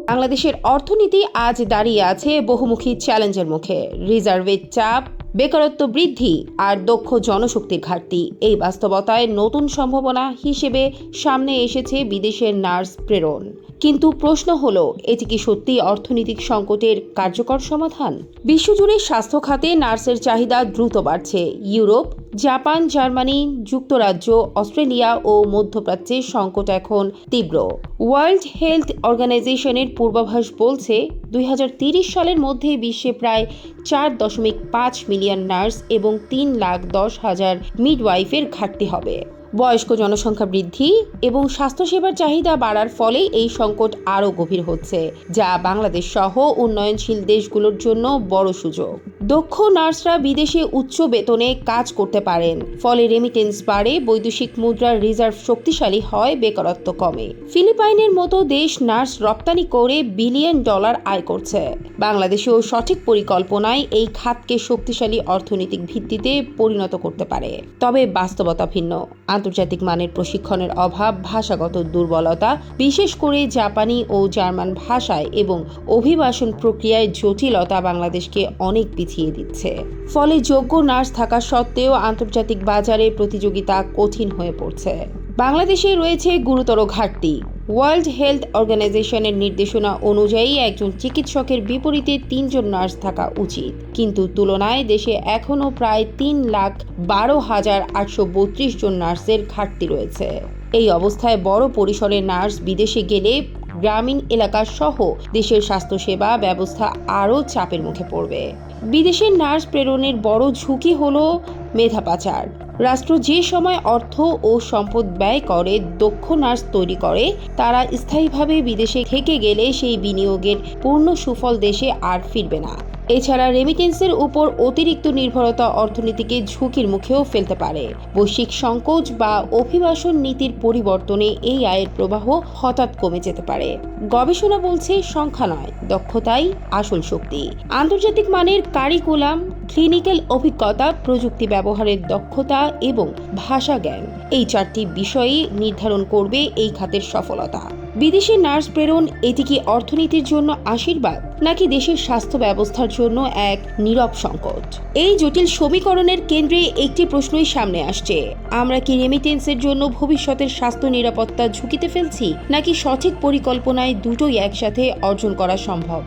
বাংলাদেশের অর্থনীতি আজ দাঁড়িয়ে আছে বহুমুখী চ্যালেঞ্জের মুখে। রিজার্ভের চাপ, বেকারত্ব বৃদ্ধি আর দক্ষ জনশক্তির ঘাটতি। এই বাস্তবতায় নতুন সম্ভাবনা হিসেবে সামনে এসেছে বিদেশের নার্স প্রেরণ। কিন্তু প্রশ্ন হলো, এটি কি সত্যি অর্থনৈতিক সংকটের কার্যকর সমাধান? বিশ্বজুড়ে স্বাস্থ্য খাতে নার্সের চাহিদা দ্রুত বাড়ছে। ইউরোপ, জাপান, জার্মানি, যুক্তরাজ্য, অস্ট্রেলিয়া ও মধ্যপ্রাচ্যের সংকট এখন তীব্র। ওয়ার্ল্ড হেলথ অর্গানাইজেশনের পূর্বাভাস বলছে 2030 সালের মধ্যে বিশ্বে প্রায় 4.5 মিলিয়ন নার্স এবং 3,10,000 মিডওয়াইফের ঘাটতি হবে। বয়স্ক জনসংখ্যা বৃদ্ধি এবং স্বাস্থ্যসেবার চাহিদা বাড়ার ফলে এই সংকট আরও গভীর হচ্ছে, যা বাংলাদেশ সহ উন্নয়নশীল দেশগুলোর জন্য বড় সুযোগ। দক্ষ নার্সরা বিদেশে উচ্চ বেতনে কাজ করতে পারেন, ফলে রেমিটেন্স বাড়ে, বৈদেশিক মুদ্রার রিজার্ভ শক্তিশালী হয়, বেকারত্ব কমে। ফিলিপাইনের মতো দেশ নার্স রপ্তানি করে বিলিয়ন ডলার আয় করছে। বাংলাদেশেও সঠিক পরিকল্পনায় এই খাতকে শক্তিশালী অর্থনৈতিক ভিত্তিতে পরিণত করতে পারে। তবে বাস্তবতা ভিন্ন। আন্তর্জাতিক মানের প্রশিক্ষণের অভাব, ভাষাগত দুর্বলতা, বিশেষ করে জাপানি ও জার্মান ভাষায় এবং অভিবাসন প্রক্রিয়ায় জটিলতা বাংলাদেশকে অনেক পিছিয়ে দিচ্ছে। ফলে যোগ্য নার্স থাকা সত্ত্বেও আন্তর্জাতিক বাজারে প্রতিযোগিতা কঠিন হয়ে পড়ছে। বাংলাদেশে রয়েছে গুরুতর ঘাটতি। ওয়ার্ল্ড হেলথ অর্গানাইজেশনের নির্দেশনা অনুযায়ী একজন চিকিৎসকের বিপরীতে 3 জন নার্স থাকা উচিত, কিন্তু তুলনায় দেশে এখনও প্রায় 3,12,832 জন নার্সের ঘাটতি রয়েছে। এই অবস্থায় বড় পরিসরে নার্স বিদেশে গেলে গ্রামীণ এলাকা সহ দেশের স্বাস্থ্যসেবা ব্যবস্থা আরও চাপের মুখে পড়বে। বিদেশের নার্স প্রেরণের বড় ঝুঁকি হল মেধা পাচার। রাষ্ট্র যে সময় অর্থ ও সম্পদ ব্যয় করে দক্ষ নার্স তৈরি করে, তারা স্থায়ীভাবে বিদেশে থেকে গেলে সেই বিনিয়োগের পূর্ণ সুফল দেশে আর ফিরবে না। এছাড়া রেমিটেন্সের উপর অতিরিক্ত নির্ভরতা অর্থনীতিকে ঝুঁকির মুখেও ফেলতে পারে। বৈশ্বিক সংকট বা অভিবাসন নীতির পরিবর্তনে এই আয়ের প্রবাহ হঠাৎ কমে যেতে পারে। গবেষণা বলছে, সংখ্যা নয়, দক্ষতাই আসল শক্তি। আন্তর্জাতিক মানের কারিকুলাম, ক্লিনিক্যাল অভিজ্ঞতা, প্রযুক্তি ব্যবহারের দক্ষতা এবং ভাষা জ্ঞান, এই 4টি বিষয়ই নির্ধারণ করবে এই খাতের সফলতা। বিদেশে নার্স প্রেরণ, এটি কি অর্থনীতির জন্য আশীর্বাদ নাকি দেশের স্বাস্থ্য ব্যবস্থার জন্য এক নীরব সংকট? এই জটিল সমীকরণের কেন্দ্রে একটি প্রশ্নই সামনে আসছে: আমরা কি রেমিটেন্সের জন্য ভবিষ্যতের স্বাস্থ্য নিরাপত্তা ঝুঁকিতে ফেলছি, নাকি সঠিক পরিকল্পনায় দুটোই একসাথে অর্জন করা সম্ভব?